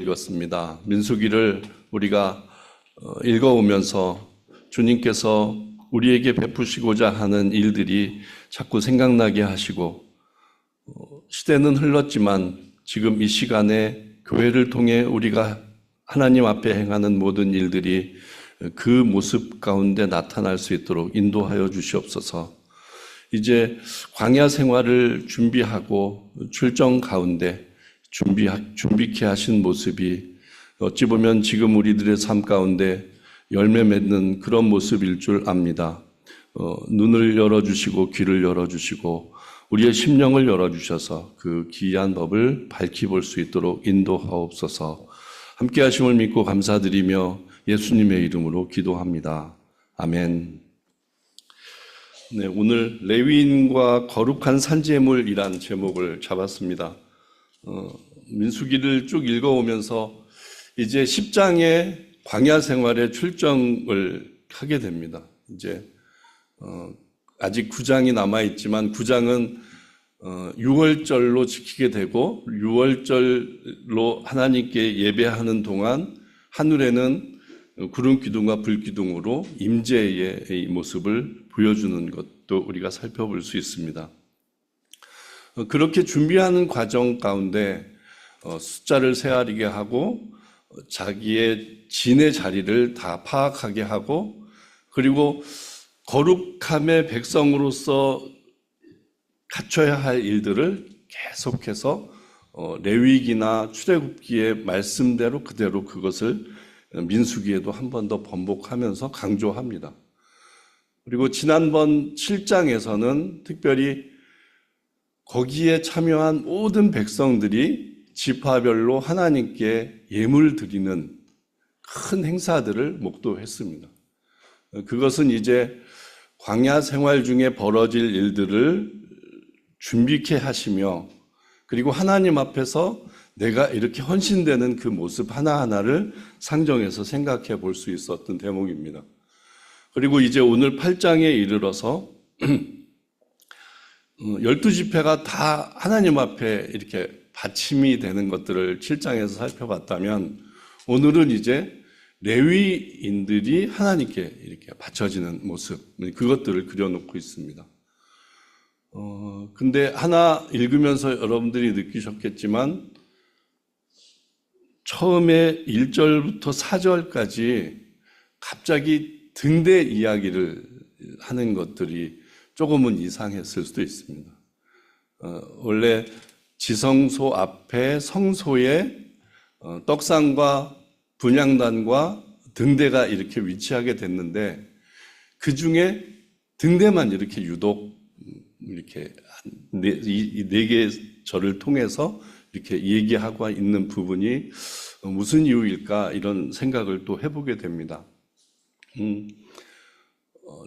읽었습니다. 민수기를 우리가 읽어오면서 주님께서 우리에게 베푸시고자 하는 일들이 자꾸 생각나게 하시고, 시대는 흘렀지만 지금 이 시간에 교회를 통해 우리가 하나님 앞에 행하는 모든 일들이 그 모습 가운데 나타날 수 있도록 인도하여 주시옵소서. 이제 광야 생활을 준비하고 출정 가운데 준비케 하신 모습이 어찌 보면 지금 우리들의 삶 가운데 열매 맺는 그런 모습일 줄 압니다. 눈을 열어주시고 귀를 열어주시고 우리의 심령을 열어주셔서 그 기이한 법을 밝히 볼 수 있도록 인도하옵소서. 함께 하심을 믿고 감사드리며 예수님의 이름으로 기도합니다. 아멘. 네, 오늘 레위인과 거룩한 산제물이란 제목을 잡았습니다. 민수기를 쭉 읽어오면서 이제 10장의 광야 생활의 출정을 하게 됩니다. 이제 아직 9장이 남아있지만 9장은 6월절로 지키게 되고 6월절로 하나님께 예배하는 동안 하늘에는 구름 기둥과 불 기둥으로 임재의 모습을 보여주는 것도 우리가 살펴볼 수 있습니다. 그렇게 준비하는 과정 가운데 숫자를 세아리게 하고 자기의 진의 자리를 다 파악하게 하고, 그리고 거룩함의 백성으로서 갖춰야 할 일들을 계속해서 레위기나 출애굽기의 말씀대로 그대로 그것을 민수기에도 한 번 더 번복하면서 강조합니다. 그리고 지난번 7장에서는 특별히 거기에 참여한 모든 백성들이 지파별로 하나님께 예물 드리는 큰 행사들을 목도했습니다. 그것은 이제 광야 생활 중에 벌어질 일들을 준비케 하시며, 그리고 하나님 앞에서 내가 이렇게 헌신되는 그 모습 하나하나를 상정해서 생각해 볼 수 있었던 대목입니다. 그리고 이제 오늘 8장에 이르러서 12지파가 다 하나님 앞에 이렇게 받침이 되는 것들을 7장에서 살펴봤다면, 오늘은 이제 레위인들이 하나님께 이렇게 바쳐지는 모습, 그것들을 그려놓고 있습니다. 근데 하나 읽으면서 여러분들이 느끼셨겠지만, 처음에 1절부터 4절까지 갑자기 등대 이야기를 하는 것들이 조금은 이상했을 수도 있습니다. 원래 지성소 앞에 성소에 떡상과 분향단과 등대가 이렇게 위치하게 됐는데, 그 중에 등대만 이렇게 유독 이렇게 이 네 개의 절을 통해서 이렇게 얘기하고 있는 부분이 무슨 이유일까, 이런 생각을 또 해보게 됩니다.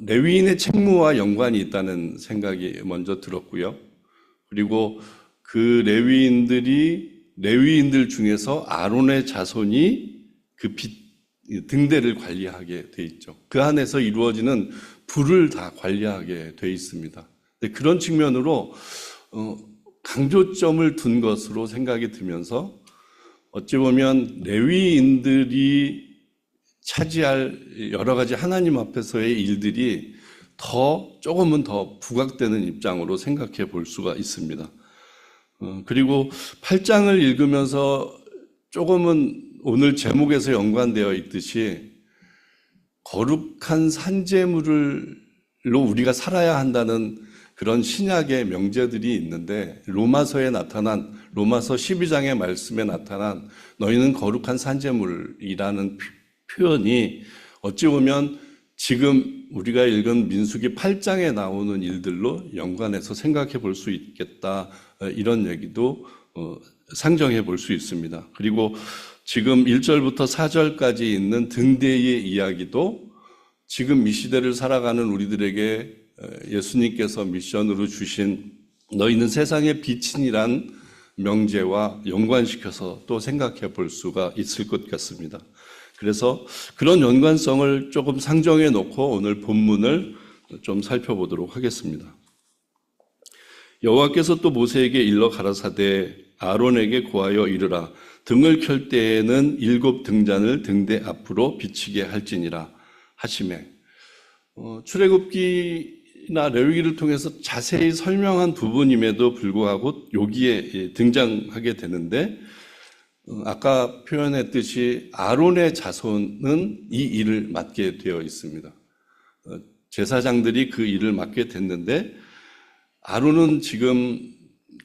레위인의 책무와 연관이 있다는 생각이 먼저 들었고요. 그리고 그 레위인들 중에서 아론의 자손이 그 등대를 관리하게 돼 있죠. 그 안에서 이루어지는 불을 다 관리하게 돼 있습니다. 그런 측면으로 강조점을 둔 것으로 생각이 들면서, 어찌 보면 레위인들이 차지할 여러 가지 하나님 앞에서의 일들이 조금은 더 부각되는 입장으로 생각해 볼 수가 있습니다. 그리고 8장을 읽으면서 조금은 오늘 제목에서 연관되어 있듯이 거룩한 산제물로 우리가 살아야 한다는 그런 신약의 명제들이 있는데, 로마서 12장의 말씀에 나타난 너희는 거룩한 산제물이라는 표현이 어찌 보면 지금 우리가 읽은 민수기 8장에 나오는 일들로 연관해서 생각해 볼 수 있겠다, 이런 얘기도 상정해 볼 수 있습니다. 그리고 지금 1절부터 4절까지 있는 등대의 이야기도 지금 이 시대를 살아가는 우리들에게 예수님께서 미션으로 주신 너희는 세상의 빛이란 명제와 연관시켜서 또 생각해 볼 수가 있을 것 같습니다. 그래서 그런 연관성을 조금 상정해 놓고 오늘 본문을 좀 살펴보도록 하겠습니다. 여호와께서 또 모세에게 일러 가라사대 아론에게 고하여 이르라. 등을 켤 때에는 7 등잔을 등대 앞으로 비치게 할지니라 하시매. 출애굽기나 레위기를 통해서 자세히 설명한 부분임에도 불구하고 여기에 등장하게 되는데, 아까 표현했듯이 아론의 자손은 이 일을 맡게 되어 있습니다. 제사장들이 그 일을 맡게 됐는데, 아론은 지금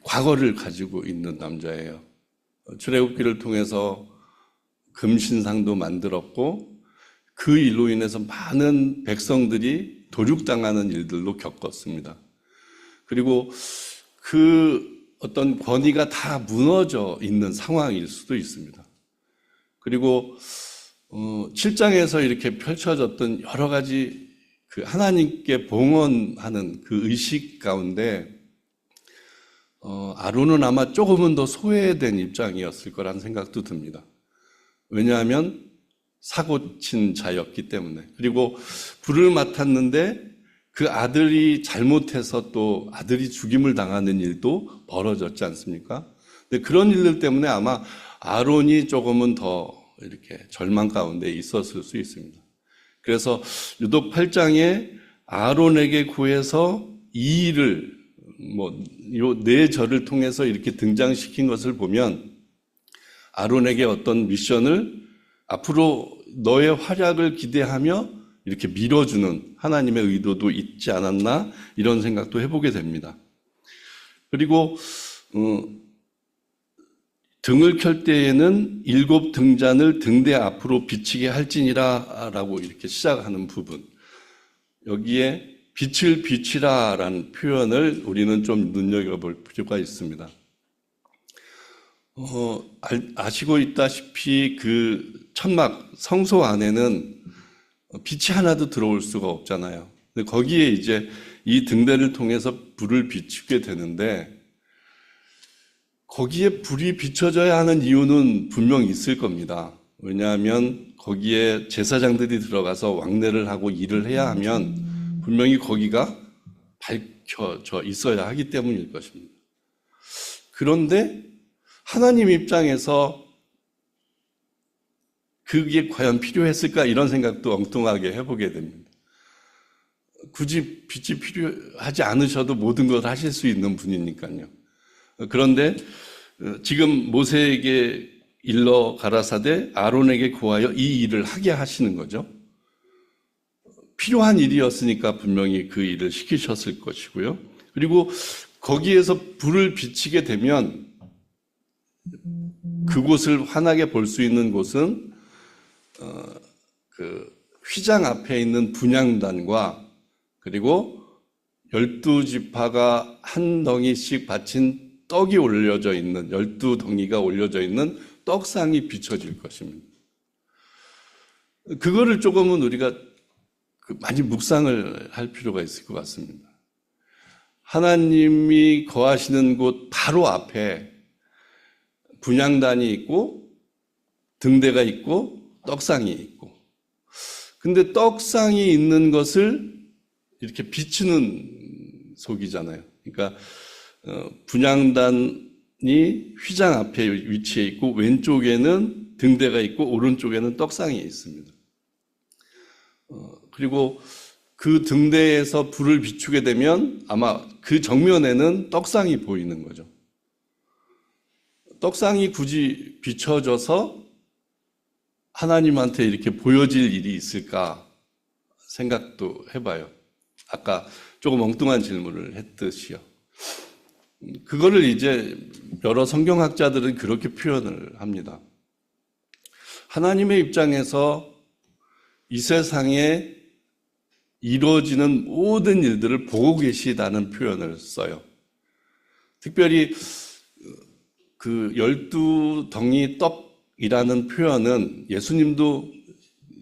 과거를 가지고 있는 남자예요. 출애굽기를 통해서 금신상도 만들었고, 그 일로 인해서 많은 백성들이 도륙당하는 일들도 겪었습니다. 그리고 그 어떤 권위가 다 무너져 있는 상황일 수도 있습니다. 그리고 7장에서 이렇게 펼쳐졌던 여러 가지 그 하나님께 봉헌하는 그 의식 가운데 아론은 아마 조금은 더 소외된 입장이었을 거라는 생각도 듭니다. 왜냐하면 사고 친 자였기 때문에. 그리고 불을 맡았는데 그 아들이 잘못해서 또 아들이 죽임을 당하는 일도 벌어졌지 않습니까? 근데 그런 일들 때문에 아마 아론이 조금은 더 이렇게 절망 가운데 있었을 수 있습니다. 그래서 유독 8장에 아론에게 구해서 이 일을 요 네 절을 통해서 이렇게 등장시킨 것을 보면 아론에게 어떤 미션을 앞으로 너의 활약을 기대하며 이렇게 밀어주는 하나님의 의도도 있지 않았나 이런 생각도 해보게 됩니다. 그리고 등을 켤 때에는 7 등잔을 등대 앞으로 비치게 할지니라 라고 이렇게 시작하는 부분, 여기에 빛을 비치라 라는 표현을 우리는 좀 눈여겨볼 필요가 있습니다. 아시고 있다시피 그 천막 성소 안에는 빛이 하나도 들어올 수가 없잖아요. 근데 거기에 이제 이 등대를 통해서 불을 비추게 되는데, 거기에 불이 비춰져야 하는 이유는 분명 있을 겁니다. 왜냐하면 거기에 제사장들이 들어가서 왕래를 하고 일을 해야 하면 분명히 거기가 밝혀져 있어야 하기 때문일 것입니다. 그런데 하나님 입장에서 그게 과연 필요했을까 이런 생각도 엉뚱하게 해보게 됩니다. 굳이 빛이 필요하지 않으셔도 모든 걸 하실 수 있는 분이니까요. 그런데 지금 모세에게 일러 가라사대 아론에게 구하여 이 일을 하게 하시는 거죠. 필요한 일이었으니까 분명히 그 일을 시키셨을 것이고요. 그리고 거기에서 불을 비치게 되면 그곳을 환하게 볼 수 있는 곳은 그 휘장 앞에 있는 분향단과 그리고 12지파가 한 덩이씩 바친 떡이 올려져 있는 12덩이가 올려져 있는 떡상이 비춰질 것입니다. 그거를 조금은 우리가 많이 묵상을 할 필요가 있을 것 같습니다. 하나님이 거하시는 곳 바로 앞에 분향단이 있고 등대가 있고 떡상이 있고, 근데 떡상이 있는 것을 이렇게 비추는 속이잖아요. 그러니까 분향단이 휘장 앞에 위치해 있고 왼쪽에는 등대가 있고 오른쪽에는 떡상이 있습니다. 그리고 그 등대에서 불을 비추게 되면 아마 그 정면에는 떡상이 보이는 거죠. 떡상이 굳이 비춰져서 하나님한테 이렇게 보여질 일이 있을까 생각도 해봐요. 아까 조금 엉뚱한 질문을 했듯이요. 그거를 이제 여러 성경학자들은 그렇게 표현을 합니다. 하나님의 입장에서 이 세상에 이루어지는 모든 일들을 보고 계시다는 표현을 써요. 특별히 그 12덩이 떡이라는 표현은 예수님도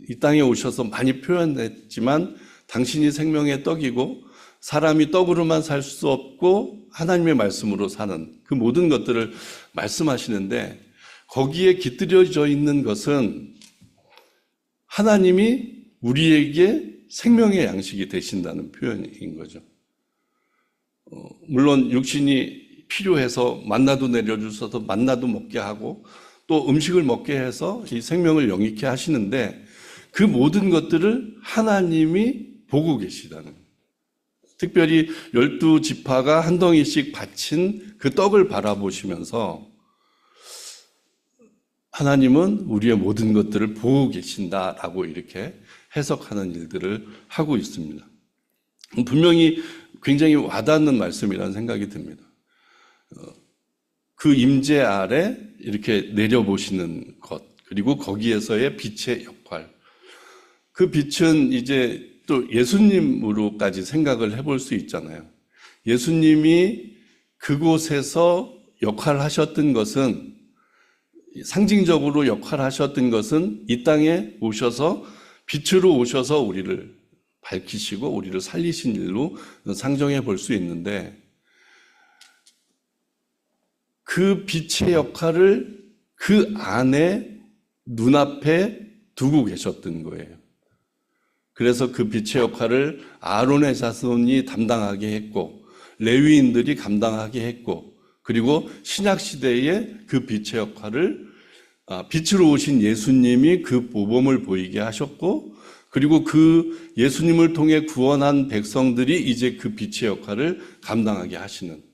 이 땅에 오셔서 많이 표현했지만, 당신이 생명의 떡이고 사람이 떡으로만 살 수 없고 하나님의 말씀으로 사는 그 모든 것들을 말씀하시는데, 거기에 깃들여져 있는 것은 하나님이 우리에게 생명의 양식이 되신다는 표현인 거죠. 물론 육신이 필요해서 만나도 내려주셔서 만나도 먹게 하고, 또 음식을 먹게 해서 이 생명을 영위케 하시는데 그 모든 것들을 하나님이 보고 계시다는 거예요. 특별히 12지파가 한 덩이씩 바친 그 떡을 바라보시면서 하나님은 우리의 모든 것들을 보고 계신다라고 이렇게 해석하는 일들을 하고 있습니다. 분명히 굉장히 와닿는 말씀이라는 생각이 듭니다. 그 임재 아래 이렇게 내려보시는 것, 그리고 거기에서의 빛의 역할. 그 빛은 이제 또 예수님으로까지 생각을 해볼 수 있잖아요. 예수님이 그곳에서 역할하셨던 것은, 상징적으로 역할하셨던 것은 이 땅에 오셔서 빛으로 오셔서 우리를 밝히시고 우리를 살리신 일로 상정해 볼 수 있는데, 그 빛의 역할을 그 안에 눈앞에 두고 계셨던 거예요. 그래서 그 빛의 역할을 아론의 자손이 담당하게 했고 레위인들이 감당하게 했고, 그리고 신약시대에 그 빛의 역할을 빛으로 오신 예수님이 그 모범을 보이게 하셨고, 그리고 그 예수님을 통해 구원한 백성들이 이제 그 빛의 역할을 감당하게 하시는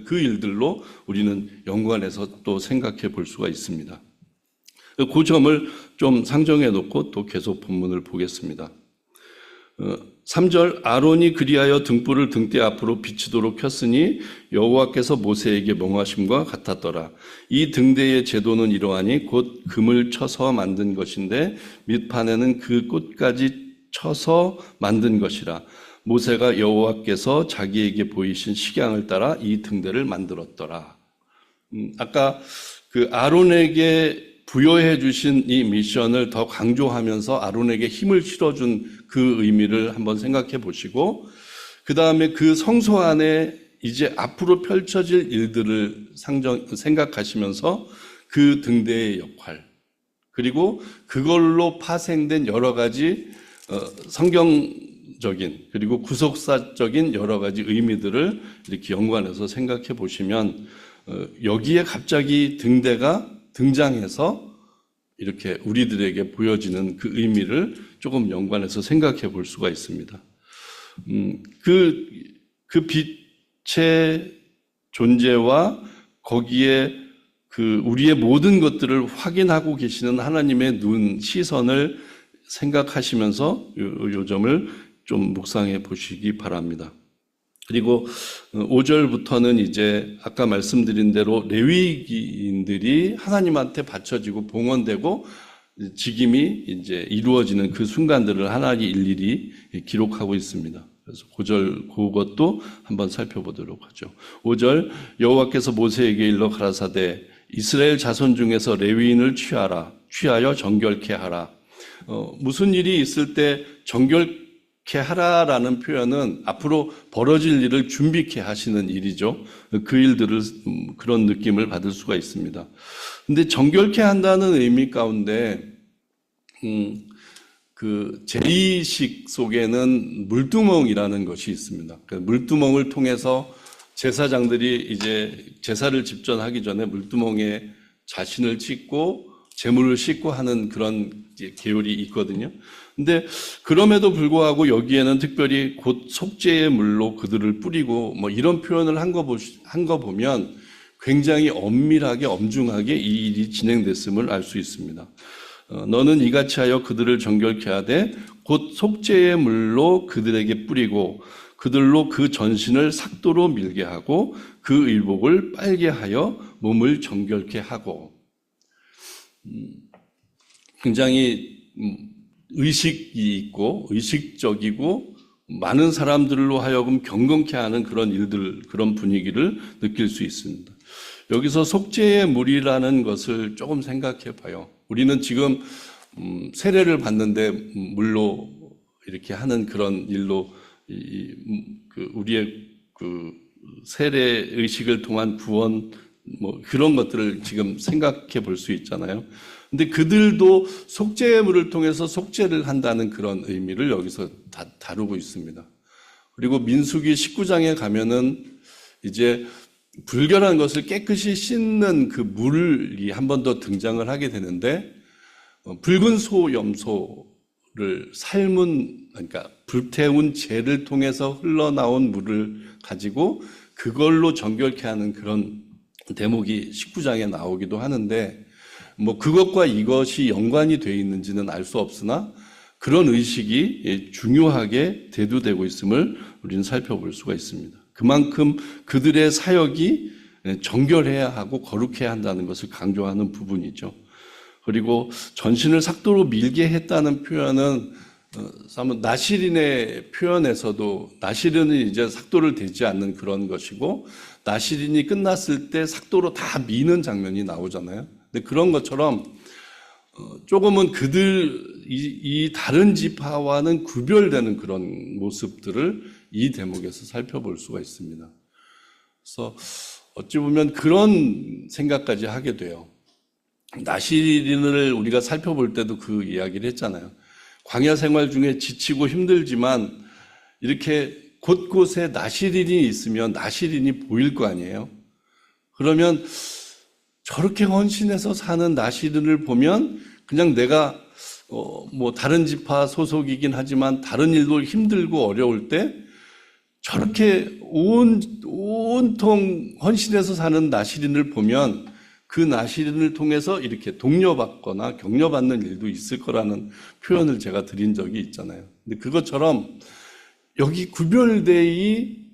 그 일들로 우리는 연관해서 또 생각해 볼 수가 있습니다. 그 점을 좀 상정해 놓고 또 계속 본문을 보겠습니다. 3절, 아론이 그리하여 등불을 등대 앞으로 비추도록 켰으니 여호와께서 모세에게 명하심과 같았더라. 이 등대의 제도는 이러하니 곧 금을 쳐서 만든 것인데 밑판에는 그 꽃까지 쳐서 만든 것이라. 모세가 여호와께서 자기에게 보이신 식양을 따라 이 등대를 만들었더라. 아까 그 아론에게 부여해 주신 이 미션을 더 강조하면서 아론에게 힘을 실어준 그 의미를 한번 생각해 보시고, 그 다음에 그 성소 안에 이제 앞으로 펼쳐질 일들을 생각하시면서 그 등대의 역할, 그리고 그걸로 파생된 여러 가지 성경적인 그리고 구속사적인 여러 가지 의미들을 이렇게 연관해서 생각해 보시면 여기에 갑자기 등대가 등장해서 이렇게 우리들에게 보여지는 그 의미를 조금 연관해서 생각해 볼 수가 있습니다. 그 빛의 존재와 거기에 그 우리의 모든 것들을 확인하고 계시는 하나님의 눈, 시선을 생각하시면서 요 점을 좀 묵상해 보시기 바랍니다. 그리고 5절부터는 이제 아까 말씀드린 대로 레위인들이 하나님한테 바쳐지고 봉헌되고 직임이 이제 이루어지는 그 순간들을 하나님이 일일이 기록하고 있습니다. 그래서 5절 그것도 한번 살펴보도록 하죠. 5절, 여호와께서 모세에게 일러 가라사대 이스라엘 자손 중에서 레위인을 취하여 정결케 하라. 무슨 일이 있을 때 정결케 하라라는 표현은 앞으로 벌어질 일을 준비케 하시는 일이죠. 그 일들을 그런 느낌을 받을 수가 있습니다. 근데 정결케 한다는 의미 가운데 그 제의식 속에는 물두멍이라는 것이 있습니다. 그 물두멍을 통해서 제사장들이 이제 제사를 집전하기 전에 물두멍에 자신을 찢고 제물을 씻고 하는 그런 계율이 있거든요. 근데 그럼에도 불구하고 여기에는 특별히 곧 속죄의 물로 그들을 뿌리고 뭐 이런 표현을 한 거 보면 굉장히 엄밀하게 엄중하게 이 일이 진행됐음을 알 수 있습니다. 너는 이같이 하여 그들을 정결케 하되 곧 속죄의 물로 그들에게 뿌리고 그들로 그 전신을 삭도로 밀게 하고 그 의복을 빨게 하여 몸을 정결케 하고. 굉장히 의식이 있고 의식적이고 많은 사람들로 하여금 경건케 하는 그런 일들, 그런 분위기를 느낄 수 있습니다. 여기서 속죄의 물이라는 것을 조금 생각해 봐요. 우리는 지금 세례를 받는데 물로 이렇게 하는 그런 일로 우리의 그 세례 의식을 통한 구원 뭐 그런 것들을 지금 생각해 볼 수 있잖아요. 근데 그들도 속죄의 물을 통해서 속죄를 한다는 그런 의미를 여기서 다루고 있습니다. 그리고 민수기 19장에 가면은 이제 불결한 것을 깨끗이 씻는 그 물이 한 번 더 등장을 하게 되는데 붉은 소 염소를 그러니까 불태운 재를 통해서 흘러나온 물을 가지고 그걸로 정결케 하는 그런 대목이 19장에 나오기도 하는데 그것과 이것이 연관이 되어 있는지는 알 수 없으나 그런 의식이 중요하게 대두되고 있음을 우리는 살펴볼 수가 있습니다. 그만큼 그들의 사역이 정결해야 하고 거룩해야 한다는 것을 강조하는 부분이죠. 그리고 전신을 삭도로 밀게 했다는 표현은 나시린의 표현에서도 나시린은 이제 삭도를 대지 않는 그런 것이고 나시린이 끝났을 때 삭도로 다 미는 장면이 나오잖아요. 근데 그런 것처럼 조금은 이 다른 지파와는 구별되는 그런 모습들을 이 대목에서 살펴볼 수가 있습니다. 그래서 어찌 보면 그런 생각까지 하게 돼요. 나시린을 우리가 살펴볼 때도 그 이야기를 했잖아요. 광야 생활 중에 지치고 힘들지만 이렇게 곳곳에 나시린이 있으면 나시린이 보일 거 아니에요. 그러면 저렇게 헌신해서 사는 나시린을 보면 그냥 내가 다른 지파 소속이긴 하지만 다른 일도 힘들고 어려울 때 저렇게 온통 헌신해서 사는 나시린을 보면 그 나시린을 통해서 이렇게 독려받거나 격려받는 일도 있을 거라는 표현을 제가 드린 적이 있잖아요. 근데 그것처럼 여기 구별되이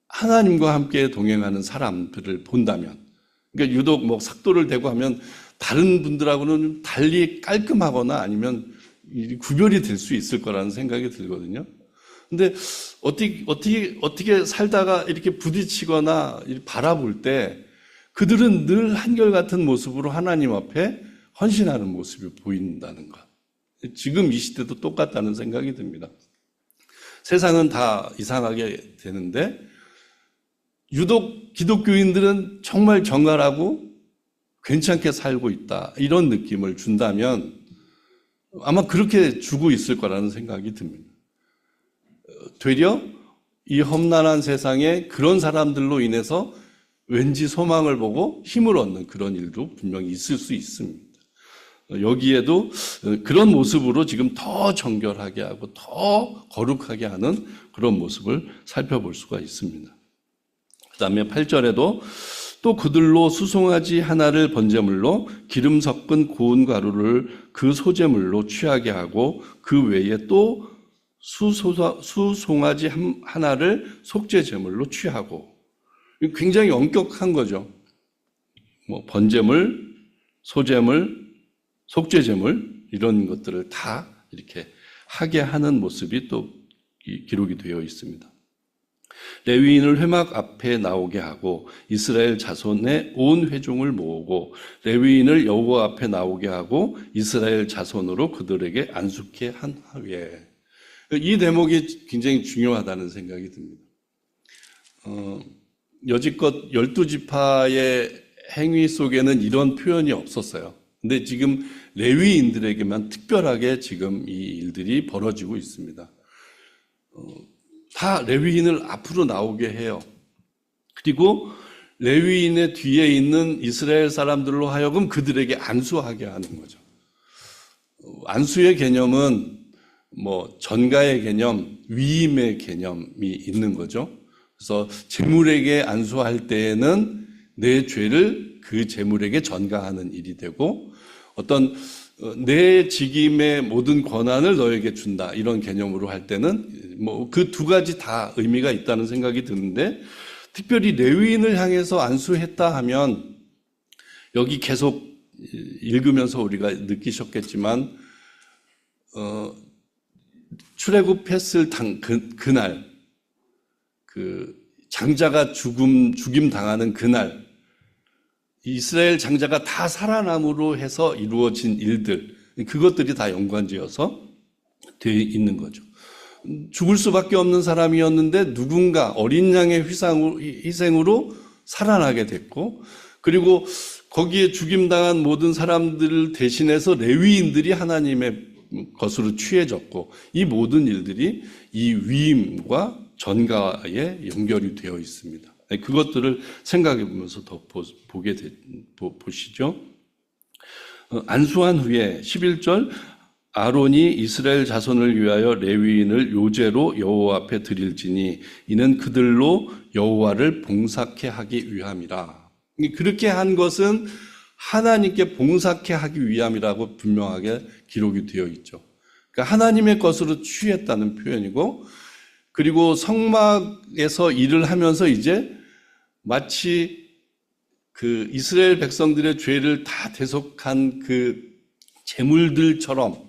하나님과 함께 동행하는 사람들을 본다면, 그러니까 유독 삭도를 대고 하면 다른 분들하고는 달리 깔끔하거나 아니면 구별이 될 수 있을 거라는 생각이 들거든요. 근데 어떻게 살다가 이렇게 부딪히거나 바라볼 때 그들은 늘 한결같은 모습으로 하나님 앞에 헌신하는 모습이 보인다는 것. 지금 이 시대도 똑같다는 생각이 듭니다. 세상은 다 이상하게 되는데 유독 기독교인들은 정말 정갈하고 괜찮게 살고 있다. 이런 느낌을 준다면 아마 그렇게 주고 있을 거라는 생각이 듭니다. 되려 이 험난한 세상에 그런 사람들로 인해서 왠지 소망을 보고 힘을 얻는 그런 일도 분명히 있을 수 있습니다. 여기에도 그런 모습으로 지금 더 정결하게 하고 더 거룩하게 하는 그런 모습을 살펴볼 수가 있습니다. 그 다음에 8절에도 또 그들로 수송아지 하나를 번제물로 기름 섞은 고운 가루를 그 소제물로 취하게 하고 그 외에 또 수송아지 하나를 속죄제물로 취하고, 굉장히 엄격한 거죠. 번제물, 소제물, 속죄제물 이런 것들을 다 이렇게 하게 하는 모습이 또 기록이 되어 있습니다. 레위인을 회막 앞에 나오게 하고 이스라엘 자손의 온 회중을 모으고 레위인을 여호와 앞에 나오게 하고 이스라엘 자손으로 그들에게 안수케 한 후에, 이 대목이 굉장히 중요하다는 생각이 듭니다. 여지껏 12지파의 행위 속에는 이런 표현이 없었어요. 근데 지금 레위인들에게만 특별하게 지금 이 일들이 벌어지고 있습니다. 다 레위인을 앞으로 나오게 해요. 그리고 레위인의 뒤에 있는 이스라엘 사람들로 하여금 그들에게 안수하게 하는 거죠. 안수의 개념은 전가의 개념, 위임의 개념이 있는 거죠. 그래서 제물에게 안수할 때에는 내 죄를 그 제물에게 전가하는 일이 되고, 어떤 내 직임의 모든 권한을 너에게 준다 이런 개념으로 할 때는 그 두 가지 다 의미가 있다는 생각이 드는데, 특별히 레위인을 향해서 안수했다 하면 여기 계속 읽으면서 우리가 느끼셨겠지만 출애굽했을 그날, 그 장자가 죽임 당하는 그날, 이스라엘 장자가 다 살아남으로 해서 이루어진 일들, 그것들이 다 연관지어서 되어 있는 거죠. 죽을 수밖에 없는 사람이었는데 누군가 어린 양의 희생으로 살아나게 됐고, 그리고 거기에 죽임당한 모든 사람들을 대신해서 레위인들이 하나님의 것으로 취해졌고, 이 모든 일들이 이 위임과 전가에 연결이 되어 있습니다. 그것들을 생각해 보면서 더 보시죠. 안수한 후에 11절 아론이 이스라엘 자손을 위하여 레위인을 요제로 여호와 앞에 드릴지니 이는 그들로 여호와를 봉사케 하기 위함이라. 그렇게 한 것은 하나님께 봉사케 하기 위함이라고 분명하게 기록이 되어 있죠. 그러니까 하나님의 것으로 취했다는 표현이고, 그리고 성막에서 일을 하면서 이제 마치 그 이스라엘 백성들의 죄를 다 대속한 그 제물들처럼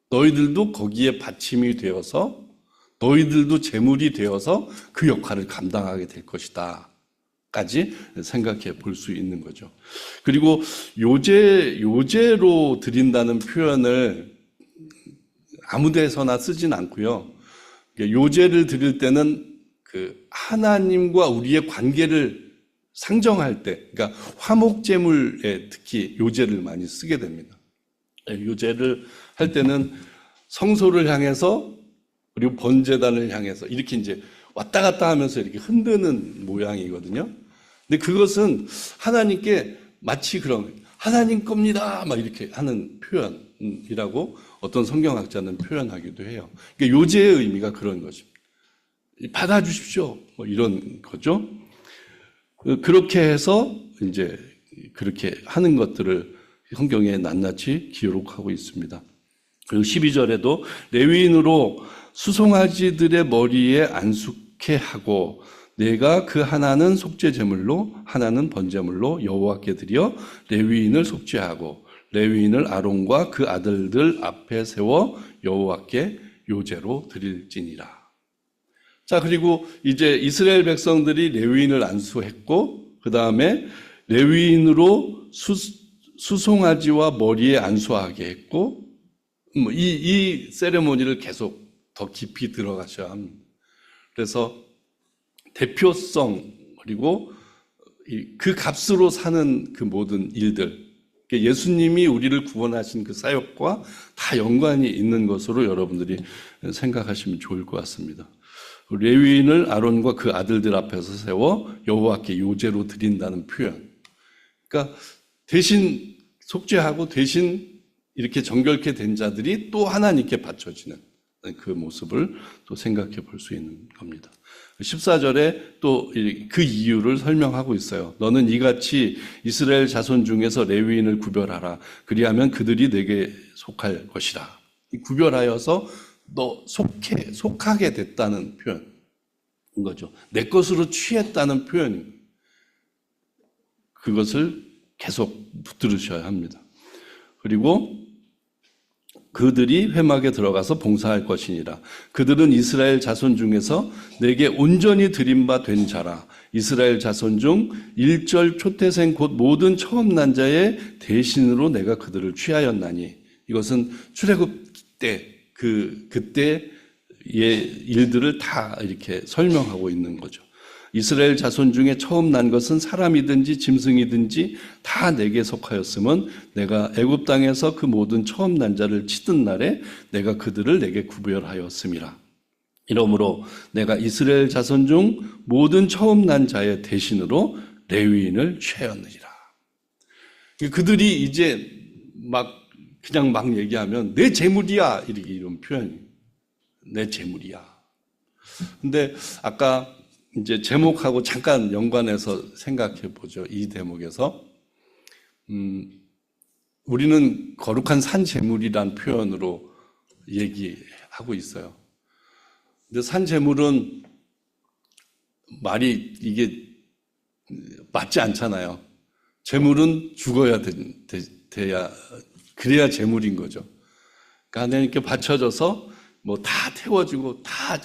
너희들도 거기에 받침이 되어서 너희들도 제물이 되어서 그 역할을 감당하게 될 것이다 까지 생각해 볼 수 있는 거죠. 그리고 요제로 드린다는 표현을 아무 데서나 쓰진 않고요. 요제를 드릴 때는 그 하나님과 우리의 관계를 상정할 때, 그러니까 화목제물에 특히 요제를 많이 쓰게 됩니다. 요제를 할 때는 성소를 향해서 그리고 번제단을 향해서 이렇게 이제 왔다 갔다 하면서 이렇게 흔드는 모양이거든요. 근데 그것은 하나님께 마치 그런 하나님 겁니다 막 이렇게 하는 표현이라고 어떤 성경학자는 표현하기도 해요. 그러니까 요제의 의미가 그런 것입니다. 받아주십시오 뭐 이런 거죠. 그렇게 해서 이제 그렇게 하는 것들을 성경에 낱낱이 기록하고 있습니다. 그리고 12절에도 레위인으로 수송아지들의 머리에 안수케 하고 내가 그 하나는 속죄 제물로 하나는 번제물로 여호와께 드려 레위인을 속죄하고 레위인을 아론과 그 아들들 앞에 세워 여호와께 요제로 드릴지니라. 자, 그리고 이제 이스라엘 백성들이 레위인을 안수했고 그 다음에 레위인으로 수송아지와 머리에 안수하게 했고 이 세레모니를 계속 더 깊이 들어가셔야 합니다. 그래서 대표성 그리고 그 값으로 사는 그 모든 일들, 예수님이 우리를 구원하신 그 사역과 다 연관이 있는 것으로 여러분들이 생각하시면 좋을 것 같습니다. 레위인을 아론과 그 아들들 앞에서 세워 여호와께 요제로 드린다는 표현. 그러니까 대신 속죄하고 대신 이렇게 정결케 된 자들이 또 하나님께 바쳐지는 그 모습을 또 생각해 볼 수 있는 겁니다. 14절에 또 그 이유를 설명하고 있어요. 너는 이같이 이스라엘 자손 중에서 레위인을 구별하라. 그리하면 그들이 내게 속할 것이라. 구별하여서 너 속하게 됐다는 표현인 거죠. 내 것으로 취했다는 표현인 거예요. 그것을 계속 붙들으셔야 합니다. 그리고 그들이 회막에 들어가서 봉사할 것이니라. 그들은 이스라엘 자손 중에서 내게 온전히 드린 바 된 자라. 이스라엘 자손 중 일절 초태생 곧 모든 처음 난 자의 대신으로 내가 그들을 취하였나니. 이것은 출애굽 때 그때의 일들을 다 이렇게 설명하고 있는 거죠. 이스라엘 자손 중에 처음 난 것은 사람이든지 짐승이든지 다 내게 속하였음은 내가 애굽 땅에서 그 모든 처음 난 자를 치던 날에 내가 그들을 내게 구별하였음이라. 이러므로 내가 이스라엘 자손 중 모든 처음 난 자의 대신으로 레위인을 취하였느니라. 그들이 이제 그냥 막 얘기하면 내 재물이야 이런 표현이 내 재물이야. 근데 아까 이제 제목하고 잠깐 연관해서 생각해 보죠. 이 대목에서 우리는 거룩한 산 제물이란 표현으로 얘기하고 있어요. 근데 산 제물은 말이 이게 맞지 않잖아요. 제물은 죽어야 돼야 그래야 제물인 거죠. 그러니까 하나님께 바쳐져서 뭐 다 태워지고 다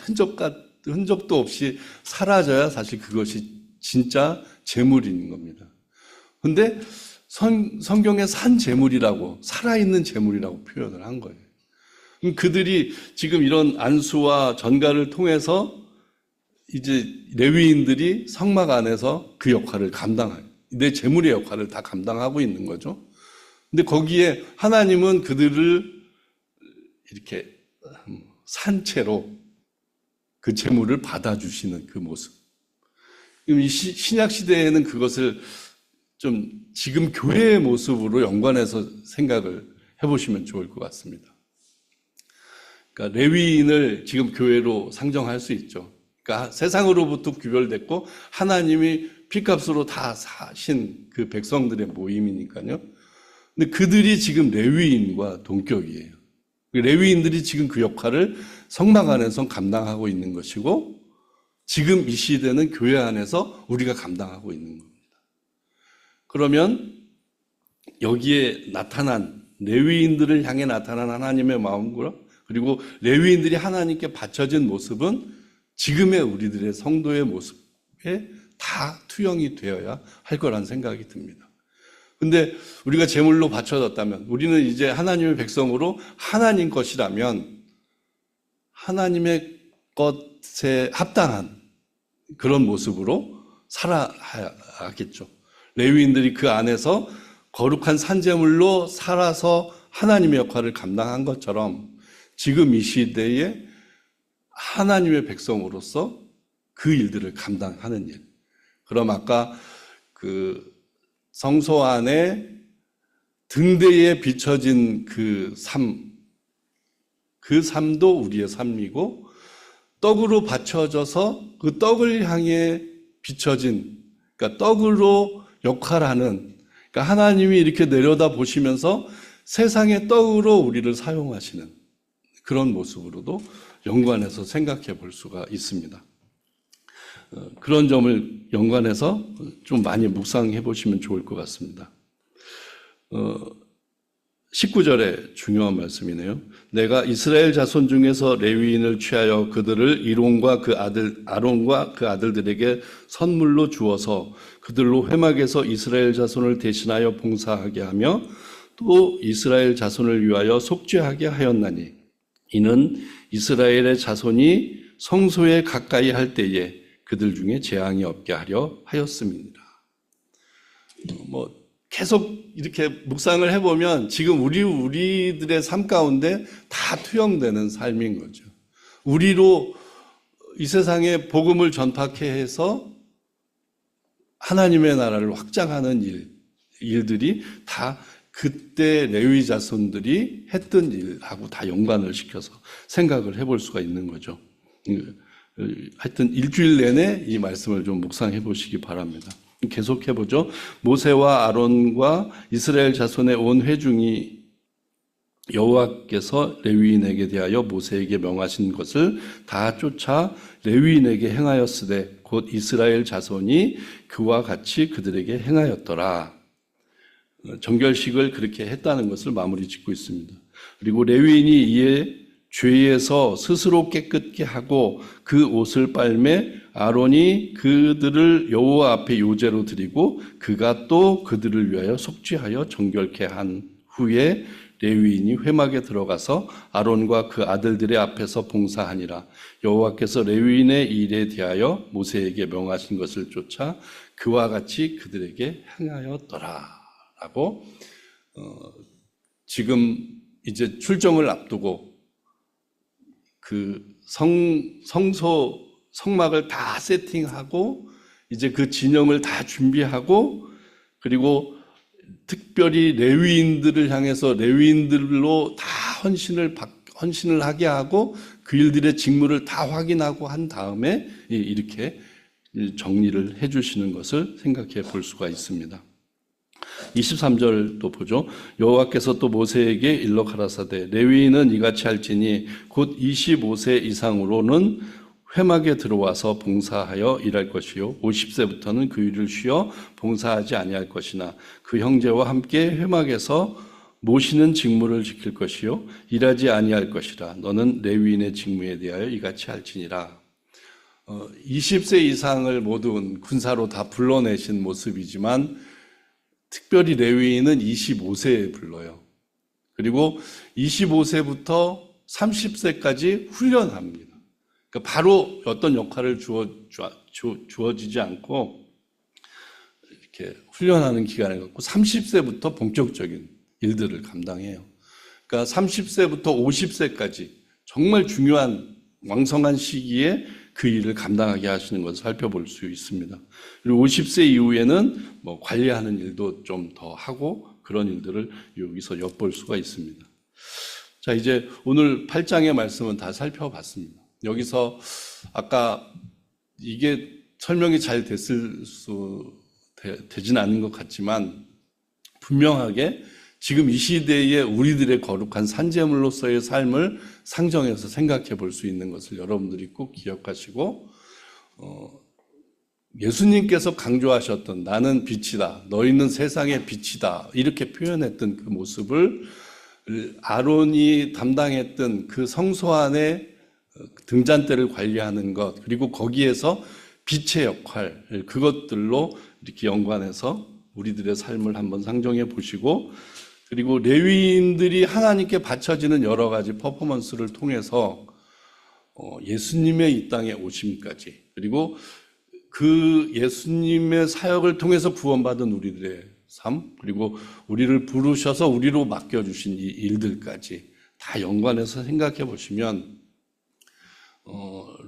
흔적도 없이 사라져야 사실 그것이 진짜 제물인 겁니다. 근데 성경에 산 제물이라고 살아있는 제물이라고 표현을 한 거예요. 그들이 지금 이런 안수와 전가를 통해서 이제 레위인들이 성막 안에서 그 역할을 내 제물의 역할을 다 감당하고 있는 거죠. 근데 거기에 하나님은 그들을 이렇게 산채로 그 제물을 받아주시는 그 모습. 이 신약 시대에는 그것을 좀 지금 교회의 모습으로 연관해서 생각을 해보시면 좋을 것 같습니다. 그러니까 레위인을 지금 교회로 상정할 수 있죠. 그러니까 세상으로부터 구별됐고 하나님이 피값으로 다 사신 그 백성들의 모임이니까요. 근데 그들이 지금 레위인과 동격이에요. 레위인들이 지금 그 역할을 성막 안에서 감당하고 있는 것이고 지금 이 시대는 교회 안에서 우리가 감당하고 있는 겁니다. 그러면 여기에 나타난 레위인들을 향해 나타난 하나님의 마음과 그리고 레위인들이 하나님께 바쳐진 모습은 지금의 우리들의 성도의 모습에 다 투영이 되어야 할 거란 생각이 듭니다. 근데 우리가 제물로 바쳐졌다면 우리는 이제 하나님의 백성으로 하나님 것이라면 하나님의 것에 합당한 그런 모습으로 살아야겠죠. 레위인들이 그 안에서 거룩한 산제물로 살아서 하나님의 역할을 감당한 것처럼 지금 이 시대에 하나님의 백성으로서 그 일들을 감당하는 일. 그럼 아까 그 성소 안에 등대에 비춰진 그 삶도 우리의 삶이고 떡으로 받쳐져서 그 떡을 향해 비춰진, 그러니까 떡으로 역할하는, 그러니까 하나님이 이렇게 내려다 보시면서 세상의 떡으로 우리를 사용하시는 그런 모습으로도 연관해서 생각해 볼 수가 있습니다. 그런 점을 연관해서 좀 많이 묵상해 보시면 좋을 것 같습니다. 19절에 중요한 말씀이네요. 내가 이스라엘 자손 중에서 레위인을 취하여 그들을 아론과 그 아들들에게 선물로 주어서 그들로 회막에서 이스라엘 자손을 대신하여 봉사하게 하며 또 이스라엘 자손을 위하여 속죄하게 하였나니 이는 이스라엘의 자손이 성소에 가까이 할 때에 그들 중에 재앙이 없게 하려 하였음이니라. 계속 이렇게 묵상을 해보면 지금 우리들의 삶 가운데 다 투영되는 삶인 거죠. 우리로 이 세상에 복음을 전파케 해서 하나님의 나라를 확장하는 일들이 다 그때 레위 자손들이 했던 일하고 다 연관을 시켜서 생각을 해볼 수가 있는 거죠. 하여튼 일주일 내내 이 말씀을 좀 묵상해 보시기 바랍니다. 계속해보죠. 모세와 아론과 이스라엘 자손의 온 회중이 여호와께서 레위인에게 대하여 모세에게 명하신 것을 다 쫓아 레위인에게 행하였으되 곧 이스라엘 자손이 그와 같이 그들에게 행하였더라. 정결식을 그렇게 했다는 것을 마무리 짓고 있습니다. 그리고 레위인이 이에 죄에서 스스로 깨끗게 하고 그 옷을 빨매 아론이 그들을 여호와 앞에 요제로 드리고 그가 또 그들을 위하여 속죄하여 정결케 한 후에 레위인이 회막에 들어가서 아론과 그 아들들의 앞에서 봉사하니라. 여호와께서 레위인의 일에 대하여 모세에게 명하신 것을 쫓아 그와 같이 그들에게 행하였더라 라고 지금 이제 출정을 앞두고 그 성막을 다 세팅하고 이제 그 진영을 다 준비하고 그리고 특별히 레위인들을 향해서 레위인들로 다 헌신을 하게 하고 그 일들의 직무를 다 확인하고 한 다음에 이렇게 정리를 해주시는 것을 생각해 볼 수가 있습니다. 23절도 보죠. 여호와께서 또 모세에게 일러 가라사대 레위인은 이같이 할지니 곧 25세 이상으로는 회막에 들어와서 봉사하여 일할 것이요 50세부터는 그 일을 쉬어 봉사하지 아니할 것이나 그 형제와 함께 회막에서 모시는 직무를 지킬 것이요 일하지 아니할 것이라. 너는 레위인의 직무에 대하여 이같이 할지니라. 20세 이상을 모든 군사로 다 불러내신 모습이지만 특별히 레위인은 25세에 불러요. 그리고 25세부터 30세까지 훈련합니다. 그러니까 바로 어떤 역할을 주어지지 않고 이렇게 훈련하는 기간을 갖고 30세부터 본격적인 일들을 감당해요. 그러니까 30세부터 50세까지 정말 중요한 왕성한 시기에 그 일을 감당하게 하시는 것을 살펴볼 수 있습니다. 그리고 50세 이후에는 뭐 관리하는 일도 좀 더 하고 그런 일들을 여기서 엿볼 수가 있습니다. 자, 이제 오늘 8장의 말씀은 다 살펴봤습니다. 여기서 아까 이게 설명이 잘 되진 않은 것 같지만 분명하게 지금 이 시대에 우리들의 거룩한 산제물로서의 삶을 상정해서 생각해 볼 수 있는 것을 여러분들이 꼭 기억하시고, 예수님께서 강조하셨던 나는 빛이다, 너희는 세상의 빛이다, 이렇게 표현했던 그 모습을 아론이 담당했던 그 성소 안에 등잔대를 관리하는 것, 그리고 거기에서 빛의 역할, 그것들로 이렇게 연관해서 우리들의 삶을 한번 상정해 보시고, 그리고 레위인들이 하나님께 바쳐지는 여러 가지 퍼포먼스를 통해서 예수님의 이 땅에 오심까지, 그리고 그 예수님의 사역을 통해서 구원받은 우리들의 삶, 그리고 우리를 부르셔서 우리로 맡겨주신 이 일들까지 다 연관해서 생각해 보시면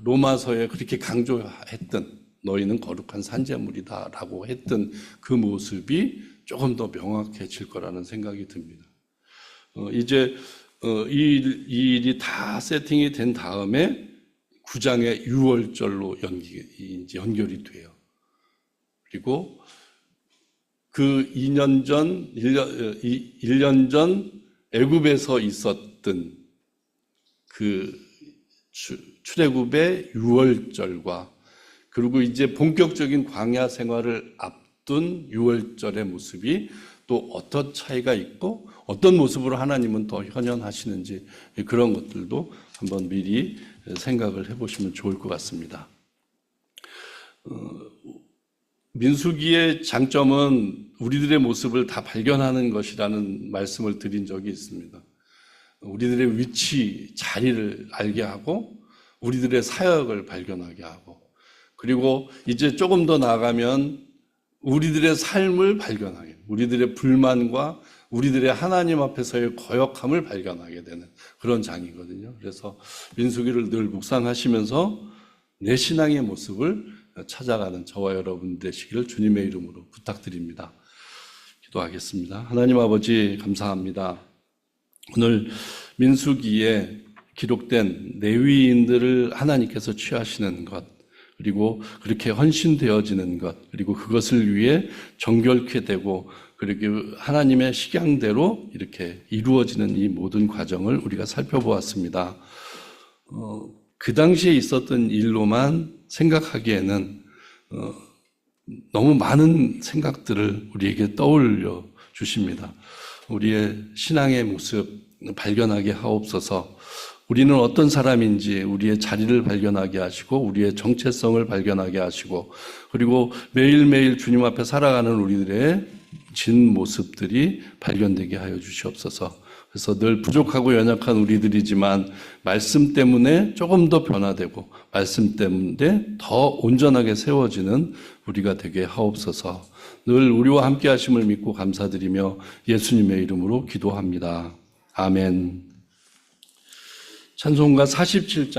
로마서에 그렇게 강조했던 너희는 거룩한 산제물이다라고 했던 그 모습이 조금 더 명확해질 거라는 생각이 듭니다. 이제 이 일이 다 세팅이 된 다음에 9장의 유월절로 연결이 돼요. 그리고 그 1년 전 애굽에서 있었던 그 출애굽의 유월절과 그리고 이제 본격적인 광야 생활을 앞둔 유월절의 모습이 또 어떤 차이가 있고 어떤 모습으로 하나님은 더 현현하시는지 그런 것들도 한번 미리 생각을 해보시면 좋을 것 같습니다. 민수기의 장점은 우리들의 모습을 다 발견하는 것이라는 말씀을 드린 적이 있습니다. 우리들의 위치, 자리를 알게 하고 우리들의 사역을 발견하게 하고, 그리고 이제 조금 더 나아가면 우리들의 삶을 발견하게, 우리들의 불만과 우리들의 하나님 앞에서의 거역함을 발견하게 되는 그런 장이거든요. 그래서 민수기를 늘 묵상하시면서 내 신앙의 모습을 찾아가는 저와 여러분 되시기를 주님의 이름으로 부탁드립니다. 기도하겠습니다. 하나님 아버지 감사합니다. 오늘 민수기에 기록된 레위인들을 하나님께서 취하시는 것, 그리고 그렇게 헌신되어지는 것, 그리고 그것을 위해 정결케 되고 그리고 하나님의 식양대로 이렇게 이루어지는 이 모든 과정을 우리가 살펴보았습니다. 그 당시에 있었던 일로만 생각하기에는 너무 많은 생각들을 우리에게 떠올려 주십니다. 우리의 신앙의 모습 발견하게 하옵소서. 우리는 어떤 사람인지 우리의 자리를 발견하게 하시고 우리의 정체성을 발견하게 하시고, 그리고 매일매일 주님 앞에 살아가는 우리들의 진 모습들이 발견되게 하여 주시옵소서. 그래서 늘 부족하고 연약한 우리들이지만 말씀 때문에 조금 더 변화되고 말씀 때문에 더 온전하게 세워지는 우리가 되게 하옵소서. 늘 우리와 함께 하심을 믿고 감사드리며 예수님의 이름으로 기도합니다. 아멘. 찬송가 47장